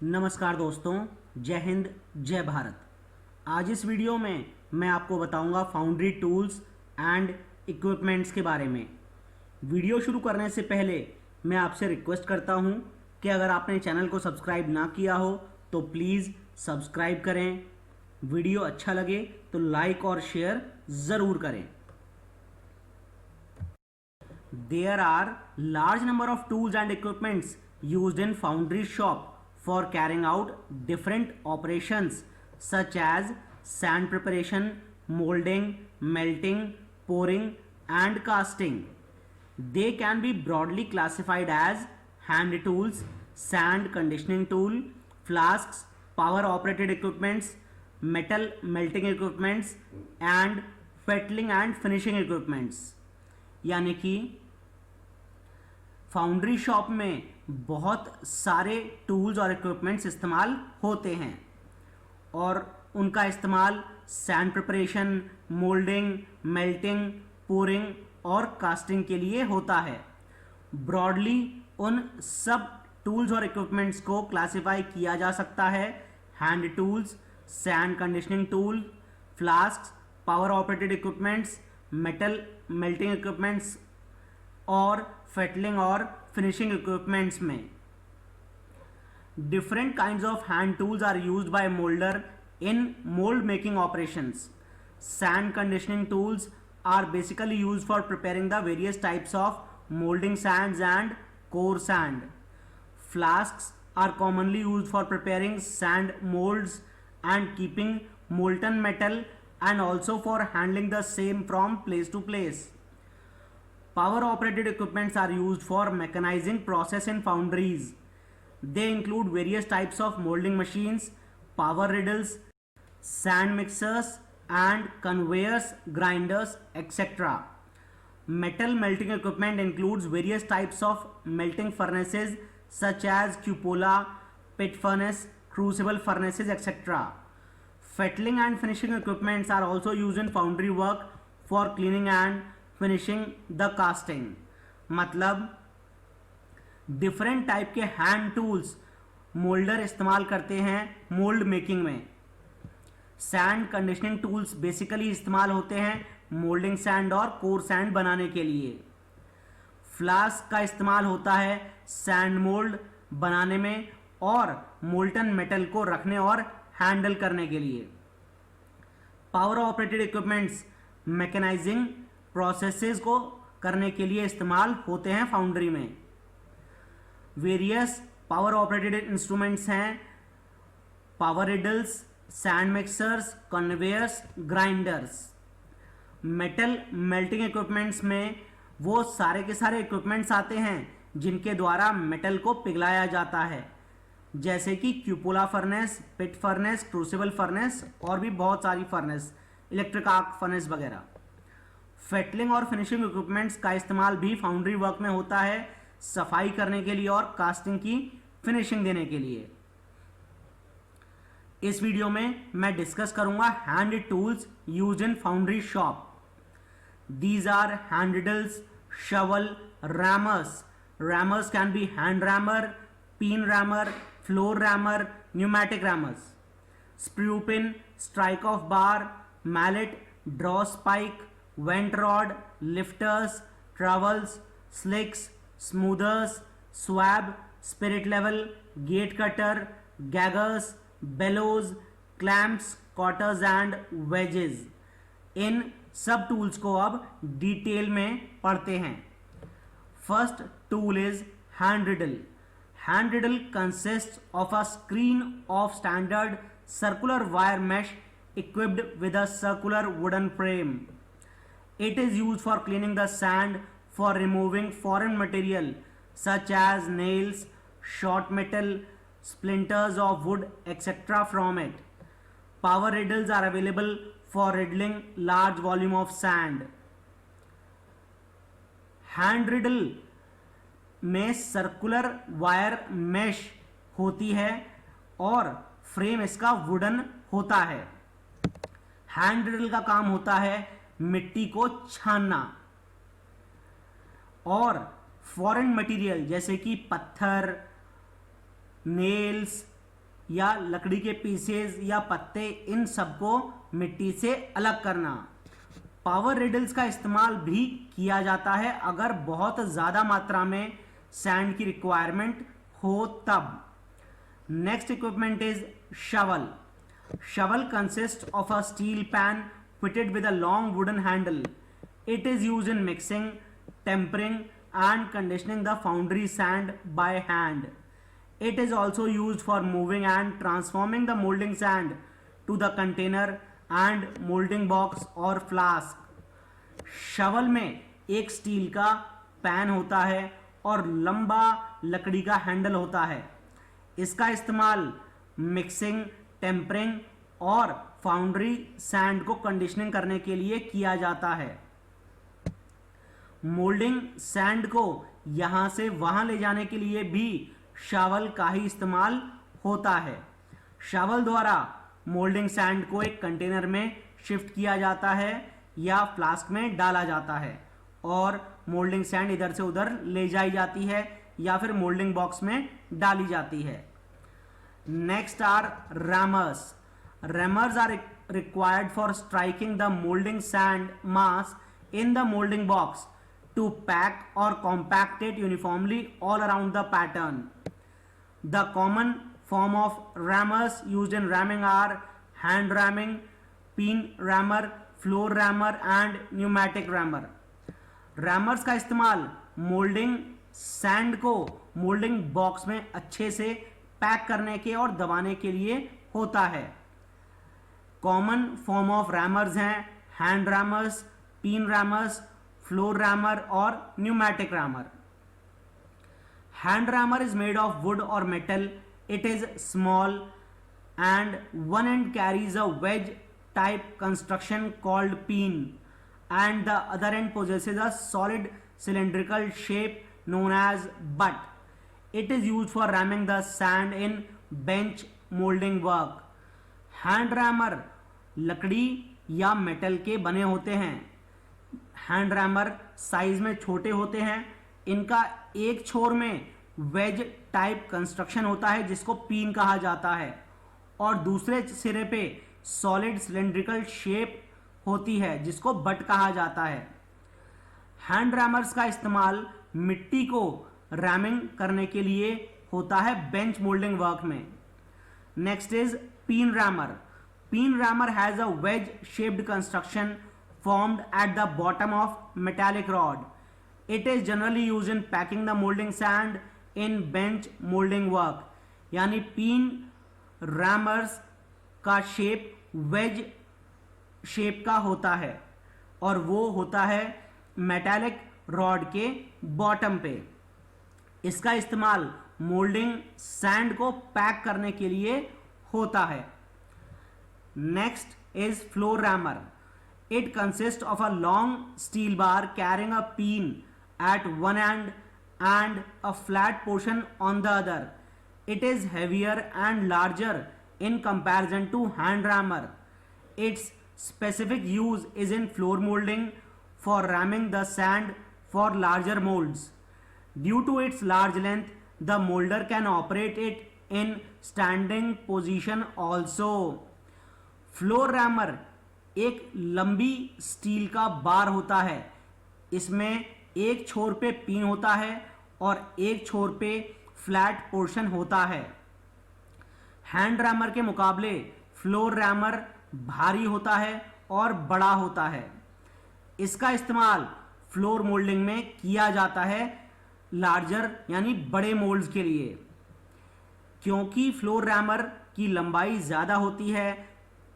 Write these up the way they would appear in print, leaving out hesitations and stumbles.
नमस्कार दोस्तों, जय हिंद, जय भारत। आज इस वीडियो में मैं आपको बताऊंगा फाउंड्री टूल्स एंड इक्विपमेंट्स के बारे में। वीडियो शुरू करने से पहले मैं आपसे रिक्वेस्ट करता हूं कि अगर आपने चैनल को सब्सक्राइब ना किया हो तो प्लीज़ सब्सक्राइब करें। वीडियो अच्छा लगे तो लाइक और शेयर ज़रूर करें। There are large number of tools and equipments used in foundry shop for carrying out different operations such as sand preparation, molding, melting, pouring and casting. They can be broadly classified as hand tools, sand conditioning tool, flasks, power operated equipments, metal melting equipments and fettling and finishing equipments। यानी कि foundry shop में बहुत सारे tools और equipments इस्तेमाल होते हैं और उनका इस्तेमाल sand preparation, moulding, melting, pouring और कास्टिंग के लिए होता है। ब्रॉडली उन सब टूल्स और इक्विपमेंट्स को क्लासिफाई किया जा सकता है hand tools, sand conditioning tool, flask, power operated equipments, metal melting equipments और फेटलिंग और फिनिशिंग इक्विपमेंट्स में। Different kinds of hand tools are used by moulder in mould making operations. Sand conditioning tools are basically used for preparing the various types of moulding sands and core sand. Flasks are commonly used for preparing sand moulds and keeping molten metal and also for handling the same from place to place. Power operated equipments are used for mechanizing process in foundries. They include various types of molding machines, power riddles, sand mixers and conveyors, grinders, etc. Metal melting equipment includes various types of melting furnaces such as cupola, pit furnace, crucible furnaces, etc. Fettling and finishing equipments are also used in foundry work for cleaning and finishing the casting. मतलब different type के hand tools moulder इस्तेमाल करते हैं mould making में। Sand conditioning tools basically इस्तेमाल होते हैं moulding sand और कोर सैंड बनाने के लिए। फ्लास्क का इस्तेमाल होता है सैंड मोल्ड बनाने में और मोल्टन मेटल को रखने और हैंडल करने के लिए। पावर ऑपरेटेड इक्विपमेंट्स मैकेनाइजिंग प्रोसेसेस को करने के लिए इस्तेमाल होते हैं फाउंड्री में। वेरियस पावर ऑपरेटेड इंस्ट्रूमेंट्स हैं power riddles, sand mixers, conveyors, grinders. Metal melting equipments में वो सारे के सारे इक्विपमेंट्स आते हैं जिनके द्वारा मेटल को पिघलाया जाता है, जैसे कि क्यूपोला फर्नेस, पिट फर्नेस, क्रूसिबल फर्नेस और भी बहुत सारी फर्नेस, इलेक्ट्रिक आर्क फर्नेस वगैरह। फेटलिंग और फिनिशिंग इक्विपमेंट्स का इस्तेमाल भी फाउंड्री वर्क में होता है सफाई करने के लिए और कास्टिंग की फिनिशिंग देने के लिए। इस वीडियो में मैं डिस्कस करूंगा hand tools used in foundry shop. These are hand riddles, shovel, rammers. Rammers can be hand rammer, pin rammer, floor rammer, pneumatic rammers. Sprue pin, strike off bar, mallet, draw spike, vent rod, lifters, trowels, slicks, smoothers, swab, spirit level, gate cutter, gaggers, bellows, clamps, cotters and wedges। इन सब tools को अब detail में पढ़ते हैं। First tool is hand riddle. Hand riddle consists of a screen of standard circular wire mesh equipped with a circular wooden frame. It is used for cleaning the sand, for removing foreign material such as nails, short metal, splinters of wood, etc. from it. Power riddles are available for riddling large volume of sand. Hand riddle में circular wire mesh होती है और frame इसका wooden होता है। Hand riddle का काम होता है मिट्टी को छानना और फॉरेन मटेरियल जैसे कि पत्थर, नेल्स, या लकड़ी के पीसेस या पत्ते, इन सबको मिट्टी से अलग करना। पावर रिडल्स का इस्तेमाल भी किया जाता है अगर बहुत ज़्यादा मात्रा में सैंड की रिक्वायरमेंट हो तब। Next equipment is shovel. Shovel consist of a steel pan fitted with a long wooden handle. It is used in mixing, tempering and conditioning the foundry sand by hand. It is also used for moving and transforming the molding sand to the container and molding box or flask. Shovel में एक steel का pan होता है और लंबा लकड़ी का handle होता है। इसका इस्तेमाल मिक्सिंग, टेम्परिंग और फाउंड्री सैंड को कंडीशनिंग करने के लिए किया जाता है। मोल्डिंग सैंड को यहां से वहां ले जाने के लिए भी शावल का ही इस्तेमाल होता है। शावल द्वारा मोल्डिंग सैंड को एक कंटेनर में शिफ्ट किया जाता है या फ्लास्क में डाला जाता है और मोल्डिंग सैंड इधर से उधर ले जाई जाती है या फिर मोल्डिंग बॉक्स में डाली जाती है। Next are rammers. Rammers are required for striking the molding sand mass in the molding box to pack or compact it uniformly all around the pattern. The common form of rammers used in ramming are hand ramming, pin rammer, floor rammer and pneumatic rammer. Rammers का इस्तेमाल moulding sand को moulding box में अच्छे से pack करने के और दबाने के लिए होता है। कॉमन फॉर्म ऑफ रैमर्स हैं hand rammers, pin rammers, floor rammer और pneumatic rammer. Hand rammer is made of wood और metal. It is small and one end carries a wedge type construction called pin and the other end possesses a solid cylindrical shape known as butt. It is used for ramming the sand in bench molding work. Hand rammer लकड़ी या metal के बने होते हैं। Hand rammer size में छोटे होते हैं। इनका एक छोर में वेज टाइप कंस्ट्रक्शन होता है जिसको पिन कहा जाता है और दूसरे सिरे पे सॉलिड सिलेंड्रिकल शेप होती है जिसको बट कहा जाता है। हैंड रैमर्स का इस्तेमाल मिट्टी को रैमिंग करने के लिए होता है बेंच मोल्डिंग वर्क में। Next is pin rammer. Pin rammer has a wedge-shaped construction formed at the bottom of metallic rod. It is generally used in packing the molding sand in bench molding work. यानी pin rammers का shape wedge shape का होता है और वो होता है metallic rod के बॉटम पे। इसका इस्तेमाल मोल्डिंग सैंड को पैक करने के लिए होता है। Next is floor rammer. It consist of a long steel bar carrying a pin at one end a flat portion on the other. It is heavier and larger in comparison to hand rammer. Its specific use is in floor molding for ramming the sand for larger molds. Due to its large length, the molder can operate it in standing position also. Floor rammer एक लंबी steel का बार होता है। इसमें एक छोर पे pin होता है और एक छोर पे फ्लैट पोर्शन होता है। हैंड रैमर के मुकाबले फ्लोर रैमर भारी होता है और बड़ा होता है। इसका इस्तेमाल फ्लोर मोल्डिंग में किया जाता है लार्जर यानी बड़े मोल्ड्स के लिए। क्योंकि फ्लोर रैमर की लंबाई ज़्यादा होती है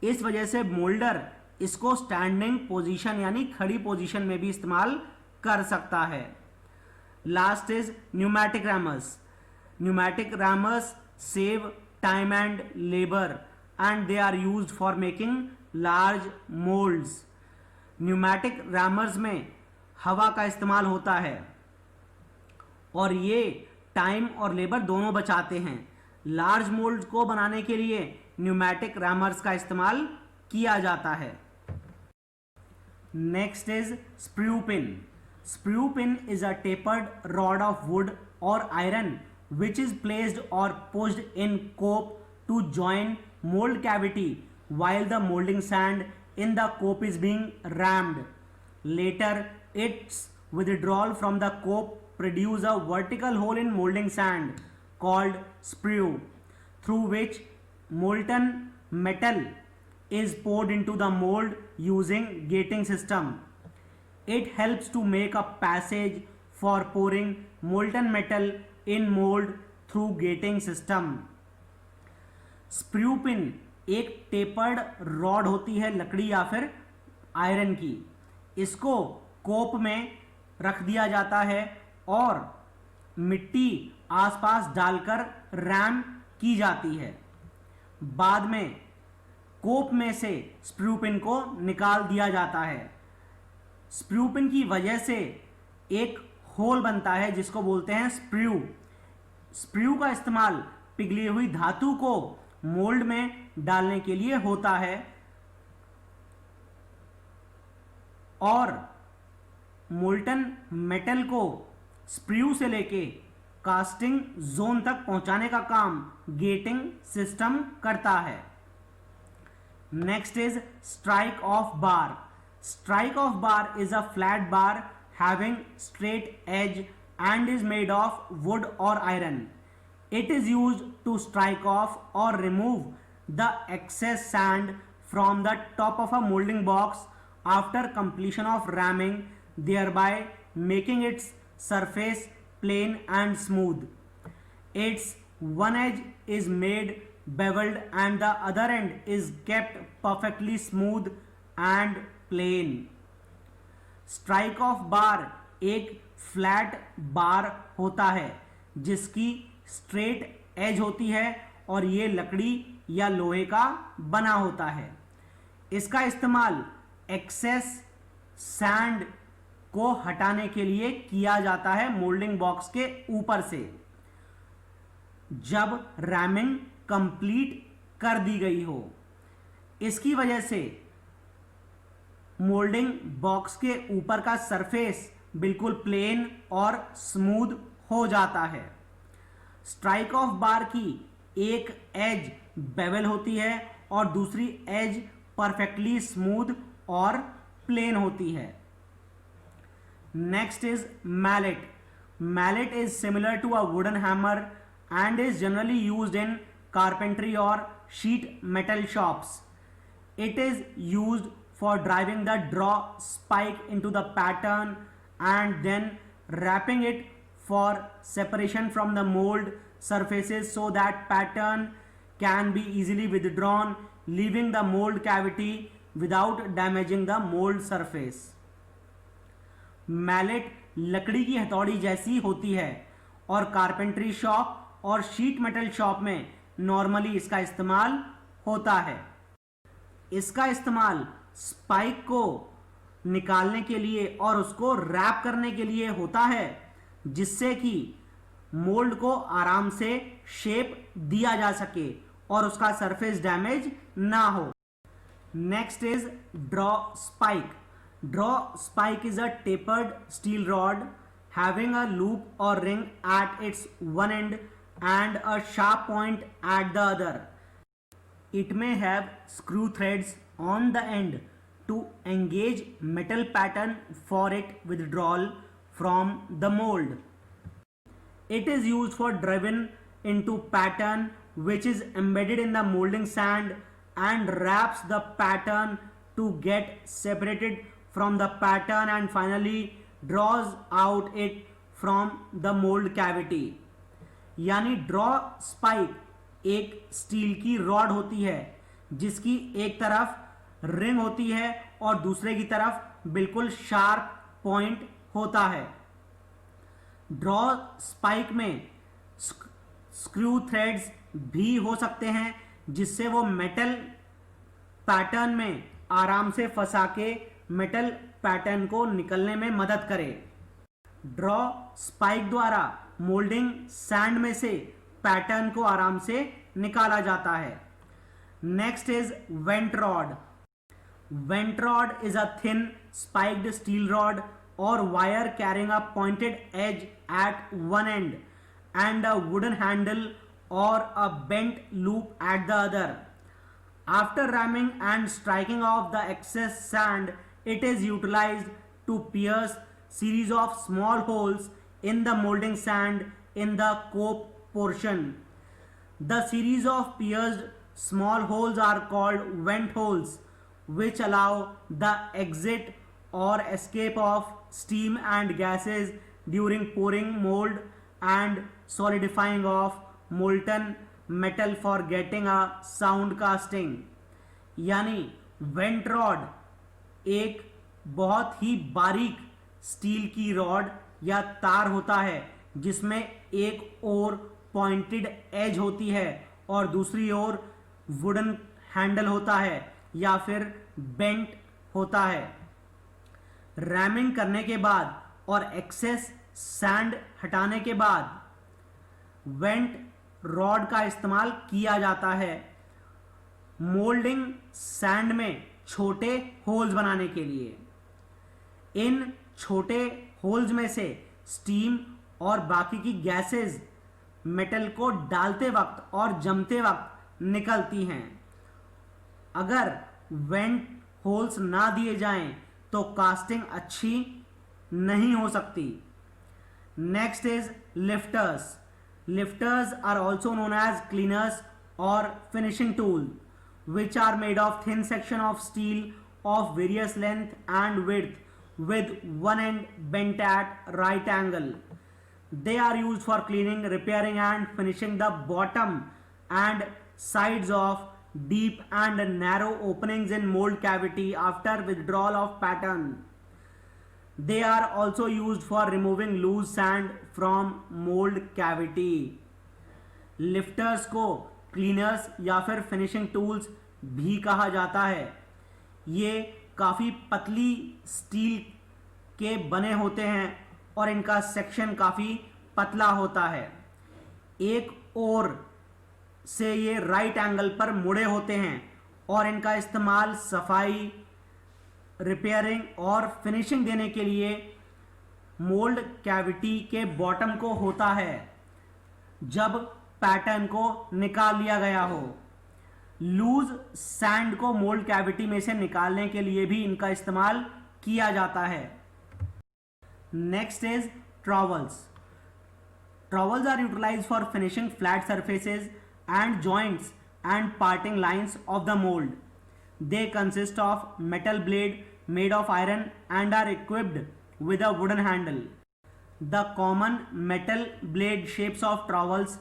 इस वजह से मोल्डर इसको स्टैंडिंग पोजीशन यानी खड़ी पोजीशन में भी इस्तेमाल कर सकता है। Last is pneumatic rammers. Pneumatic rammers save time and labour and they are used for making large moulds. Pneumatic rammers में हवा का इस्तेमाल होता है और ये टाइम और लेबर दोनों बचाते हैं। लार्ज मोल्ड को बनाने के लिए न्यूमैटिक रैमर्स का इस्तेमाल किया जाता है। Next is sprue pin. Sprue pin is a tapered rod of wood or iron which is placed or pushed in cope, to join mold cavity while the molding sand in the cope is being rammed. Later, its withdrawal from the cope produce a vertical hole in molding sand called sprue, through which molten metal is poured into the mold using gating system. It helps to make a passage for pouring molten metal in mold through gating system. Sprue pin एक tapered rod होती है लकड़ी या फिर iron की. इसको कोप में रख दिया जाता है और मिट्टी आसपास डालकर रैम की जाती है. बाद में कोप में से स्प्रू पिन को निकाल दिया जाता है. स्प्रू पिन की वजह से एक होल बनता है जिसको बोलते हैं स्प्रू. स्प्रू का इस्तेमाल पिघली हुई धातु को मोल्ड में डालने के लिए होता है और मोल्टन मेटल को स्प्रू से लेके कास्टिंग जोन तक पहुंचाने का काम गेटिंग सिस्टम करता है. Next is strike off bar. Strike off bar is a flat bar having straight edge and is made of wood or iron. It is used to strike off or remove the excess sand from the top of a molding box after completion of ramming, thereby making its surface plain and smooth. Its one edge is made beveled and the other end is kept perfectly smooth and plain. Strike off bar एक flat बार होता है जिसकी straight as होती है और ये लकड़ी या लोहे का बना होता है. इसका इस्तेमाल एक्सेस सैंड को हटाने के लिए किया जाता है मोल्डिंग बॉक्स के ऊपर से जब रैमिंग कंप्लीट कर दी गई हो. इसकी वजह से मोल्डिंग बॉक्स के ऊपर का सरफेस बिल्कुल प्लेन और स्मूथ हो जाता है. स्ट्राइक ऑफ बार की एक एज बेवल होती है और दूसरी एज परफेक्टली स्मूथ और प्लेन होती है. Next is mallet. Mallet is similar to a wooden hammer and is generally used in carpentry और sheet metal shops. It is used for driving the draw spike into the pattern and then wrapping it for separation from the mold surfaces so that pattern can be easily withdrawn, leaving the mold cavity without damaging the mold surface. Mallet लकड़ी की हथौड़ी जैसी होती है और carpentry shop और sheet metal shop में normally इसका इस्तेमाल होता है. इसका इस्तेमाल स्पाइक को निकालने के लिए और उसको रैप करने के लिए होता है जिससे कि मोल्ड को आराम से शेप दिया जा सके और उसका सरफेस डैमेज ना हो. Next is draw spike. Draw spike is a tapered steel rod having a loop और ring at its one end and a sharp point at the other. It may have screw threads on the end to engage metal pattern for its withdrawal from the mold. It is used for driving into pattern which is embedded in the molding sand and wraps the pattern to get separated from the pattern and finally draws out it from the mold cavity. यानी draw spike एक steel की rod होती है जिसकी एक तरफ ring होती है और दूसरे की तरफ बिल्कुल शार्प पॉइंट होता है. ड्रॉ स्पाइक में स्क्रू थ्रेड्स भी हो सकते हैं जिससे वो मेटल पैटर्न में आराम से फंसा के मेटल पैटर्न को निकलने में मदद करे. ड्रॉ स्पाइक द्वारा मोल्डिंग सैंड में से पैटर्न को आराम से निकाला जाता है. Next is vent rod. Vent rod is a thin spiked steel rod और wire carrying a pointed edge at one end a wooden handle or a bent loop at the other. After ramming and striking off the excess sand, it is utilized to pierce series of small holes in the molding sand in the cope portion. The series of pierced small holes are called vent holes, which allow the exit or escape of steam and gases during pouring mold and solidifying of molten metal for getting a sound casting. यानी went rod एक बहुत ही बारीक steel की rod या तार होता है जिसमें एक ओर पॉइंटेड एज होती है और दूसरी ओर वुडन हैंडल होता है या फिर बेंट होता है. रैमिंग करने के बाद और एक्सेस सैंड हटाने के बाद वेंट रॉड का इस्तेमाल किया जाता है मोल्डिंग सैंड में छोटे होल्स बनाने के लिए. इन छोटे होल्स में से स्टीम और बाकी की गैसेस मेटल को डालते वक्त और जमते वक्त निकलती हैं. अगर वेंट होल्स ना दिए जाएं तो कास्टिंग अच्छी नहीं हो सकती. Next is lifters. Lifters are also known as cleaners और finishing tool which are made of thin section of steel of various length and width with one end bent at right angle. They are used for cleaning, repairing and finishing the bottom and sides of deep and narrow openings in mold cavity after withdrawal of pattern. They are also used for removing loose sand from mold cavity. Lifters को cleaners या फिर finishing tools भी कहा जाता है. ये काफ़ी पतली स्टील के बने होते हैं और इनका सेक्शन काफ़ी पतला होता है. एक ओर से ये राइट एंगल पर मुड़े होते हैं और इनका इस्तेमाल सफाई, रिपेयरिंग और फिनिशिंग देने के लिए मोल्ड कैविटी के बॉटम को होता है जब पैटर्न को निकाल लिया गया हो. लूज सैंड को मोल्ड कैविटी में से निकालने के लिए भी इनका इस्तेमाल किया जाता है. Next is trowels. Trowels are utilised for finishing flat surfaces and joints and parting lines of the mould. They consist of metal blade made of iron and are equipped with a wooden handle. The common metal blade shapes of trowels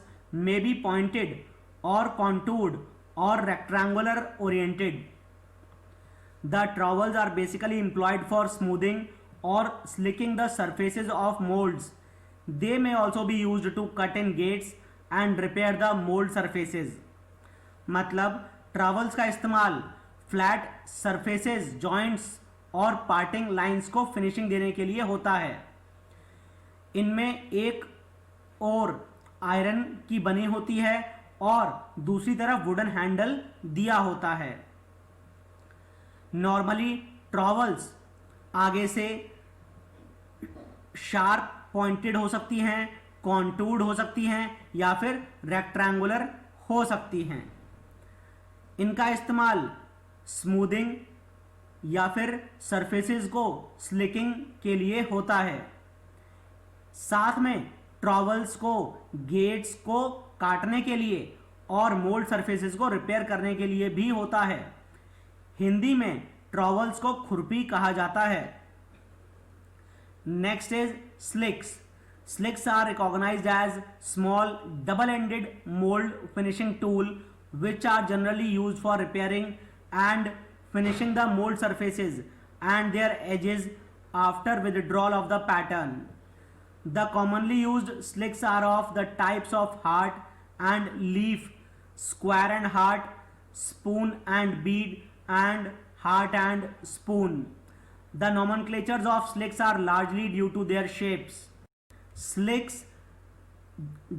may be pointed or contoured or rectangular oriented. The trowels are basically employed for smoothing or slicking the surfaces of molds. They may also be used to cut in gates and repair the mold surfaces. मतलब trowels का इस्तेमाल flat surfaces, joints और parting lines को finishing देने के लिए होता है. इनमें एक और आयरन की बनी होती है और दूसरी तरफ वुडन हैंडल दिया होता है. नॉर्मली ट्रॉवल्स आगे से शार्प पॉइंटेड हो सकती हैं, कॉन्टूर्ड हो सकती हैं या फिर रेक्टेंगुलर हो सकती हैं. इनका इस्तेमाल स्मूदिंग या फिर सरफेसेस को स्लिकिंग के लिए होता है. साथ में ट्रॉवल्स को गेट्स को काटने के लिए और मोल्ड सरफेसेस को रिपेयर करने के लिए भी होता है. हिंदी में ट्रॉवल्स को खुरपी कहा जाता है. Next is slicks. Slicks are recognised as small double-ended mold finishing tool which are generally used for repairing and finishing the mold surfaces and their edges after withdrawal of the pattern. The commonly used slicks are of the types of heart and leaf, square and heart, spoon and bead, and heart and spoon. The nomenclatures of slicks are largely due to their shapes. Slicks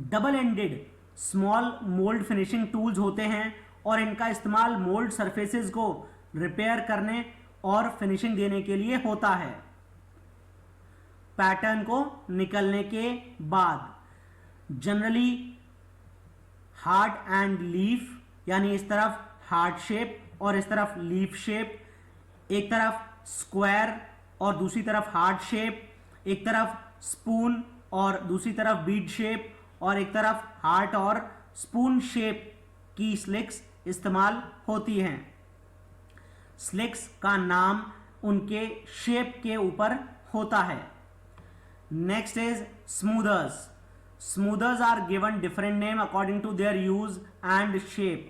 double-ended small mold finishing tools होते हैं और इनका इस्तेमाल mould surfaces को repair करने और finishing देने के लिए होता है. पैटर्न को निकलने के बाद जनरली हार्ट एंड लीफ, यानी इस तरफ हार्ट शेप और इस तरफ लीफ शेप, एक तरफ स्क्वायर और दूसरी तरफ हार्ट शेप, एक तरफ स्पून और दूसरी तरफ बीड शेप, और एक तरफ हार्ट और स्पून शेप की स्लिक्स इस्तेमाल होती हैं। स्लिक्स का नाम उनके शेप के ऊपर होता है। Next is smoothers. Smoothers are given different name according to their use and shape.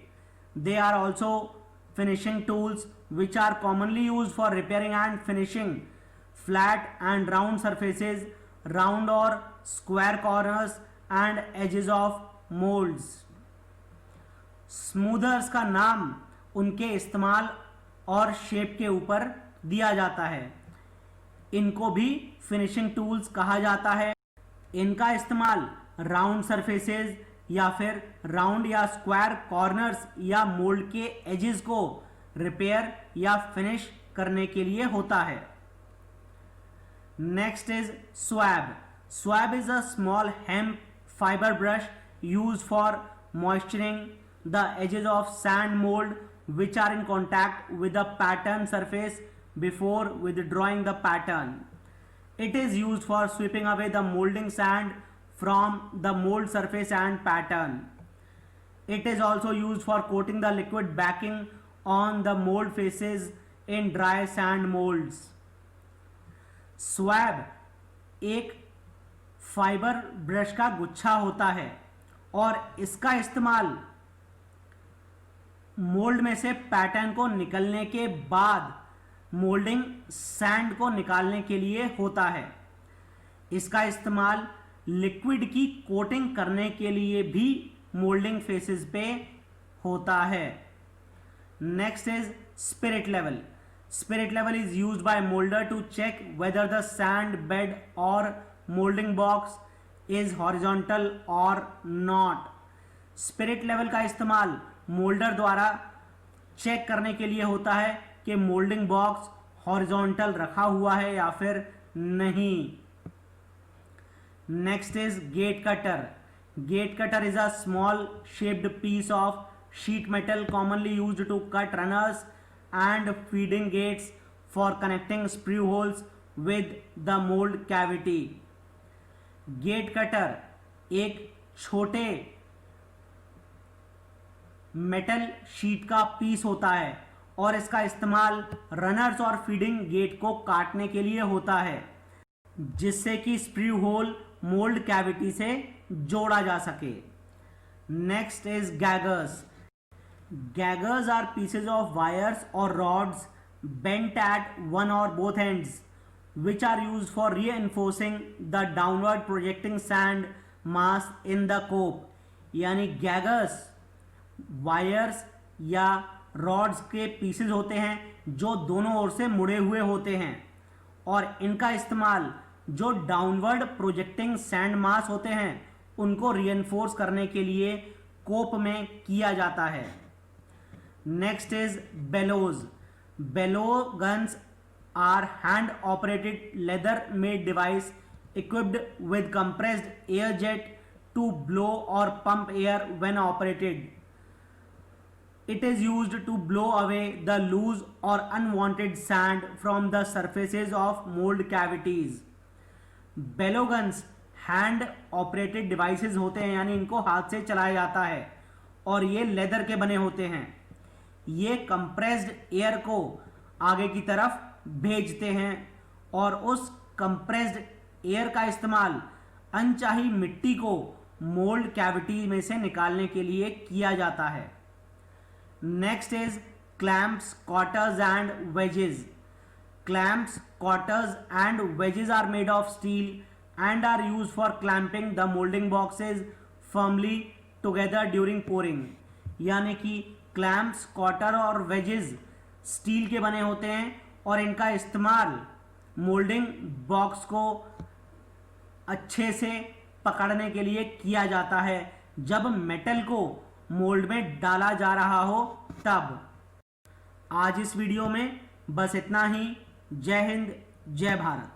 They are also finishing tools which are commonly used for repairing and finishing flat and round surfaces, round or square corners and edges of molds. Smoothers का नाम उनके इस्तेमाल और shape के ऊपर दिया जाता है। इनको भी फिनिशिंग टूल्स कहा जाता है। इनका इस्तेमाल राउंड सरफेसेस या फिर राउंड या स्क्वायर कॉर्नर्स या मोल्ड के एजेस को रिपेयर या फिनिश करने के लिए होता है। Next is swab. Swab is a small hemp fibre brush use for moisturing the edges of sand mould which are in contact with the pattern surface before withdrawing the pattern. It is used for sweeping away the molding sand from the mold surface and pattern. It is also used for coating the liquid backing on the mold faces in dry sand molds. Swab एक fibre brush का गुच्छा होता है और इसका इस्तेमाल mould में से पैटर्न को निकलने के बाद मोल्डिंग सैंड को निकालने के लिए होता है। इसका इस्तेमाल लिक्विड की कोटिंग करने के लिए भी मोल्डिंग फेसेस पे होता है। Next is spirit level. Spirit level is used by moulder to check whether the sand bed or moulding box is horizontal or not. Spirit level का इस्तेमाल मोल्डर द्वारा चेक करने के लिए होता है कि मोल्डिंग बॉक्स हॉरिजॉन्टल रखा हुआ है या फिर नहीं। Next is gate cutter. Gate cutter is a small shaped piece of sheet metal commonly used to cut runners and feeding gates for connecting screw holes with the mould cavity. Gate cutter एक छोटे metal sheet का piece होता है और इसका इस्तेमाल runners और feeding gate को काटने के लिए होता है जिससे कि स्क्रू होल मोल्ड कैविटी से जोड़ा जा सके। Next is gaggers. Gaggers are pieces of wires और रॉड्स बेंट एट वन और both ends which are used for reinforcing the downward projecting sand mass in the cope। यानी गैगर्स wires या rods के pieces होते हैं जो दोनों ओर से मुड़े हुए होते हैं और इनका इस्तेमाल जो डाउनवर्ड प्रोजेक्टिंग सैंड मास होते हैं उनको रीइंफोर्स करने के लिए कोप में किया जाता है। Next is bellows. Bellow guns are hand operated leather made device equipped with compressed air jet to blow or pump air when operated. It is used to blow away the loose or unwanted sand from the surfaces of mold cavities. Bellow guns hand operated devices होते हैं यानी इनको हाथ से चलाया जाता है और ये लेदर के बने होते हैं। ये कंप्रेस्ड एयर को आगे की तरफ भेजते हैं और उस कंप्रेस्ड एयर का इस्तेमाल अनचाही मिट्टी को मोल्ड कैविटी में से निकालने के लिए किया जाता है। Next is clamps, cotters and wedges. Clamps, cotters and wedges are made of steel and are used for clamping the moulding boxes firmly together during pouring. यानी कि क्लैंप्स, कॉटर और वेजेस स्टील के बने होते हैं और इनका इस्तेमाल मोल्डिंग बॉक्स को अच्छे से पकड़ने के लिए किया जाता है जब मेटल को मोल्ड में डाला जा रहा हो तब। आज इस वीडियो में बस इतना ही। जय हिंद, जय भारत।